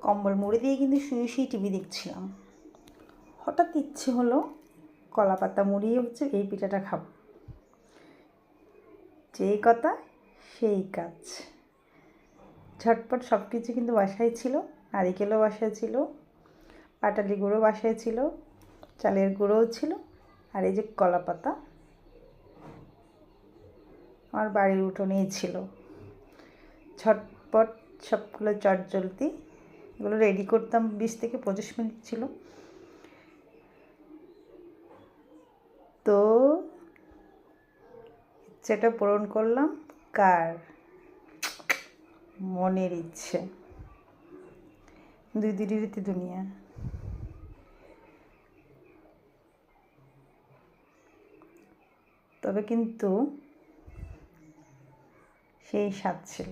কম্বল মুড়ি দিয়ে কিন্তু শুয়ে শুয়ে টিভি দেখছিলাম। হঠাৎ ইচ্ছে হলো কলা পাতা মুড়িয়ে হচ্ছে এই পিঠাটা খাবো। যেই কথা সেই কাজ। ঝটপট সব কিছু কিন্তু বাসায় ছিল। নারিকেলও বাসায় ছিল, পাটালি গুঁড়ো বাসায় ছিল, চালের গুঁড়োও ছিল, আর এই যে কলা পাতা আমার বাড়ির উঠোনেই ছিল। ঝটপট সবগুলো চটজলদি এগুলো রেডি করতাম 20 থেকে 25 মিনিট ছিল। তো ইচ্ছেটা পূরণ করলাম কার? মনের ইচ্ছে। দুই রীতি দুনিয়া। তবে কিন্তু সেই স্বাদ ছিল।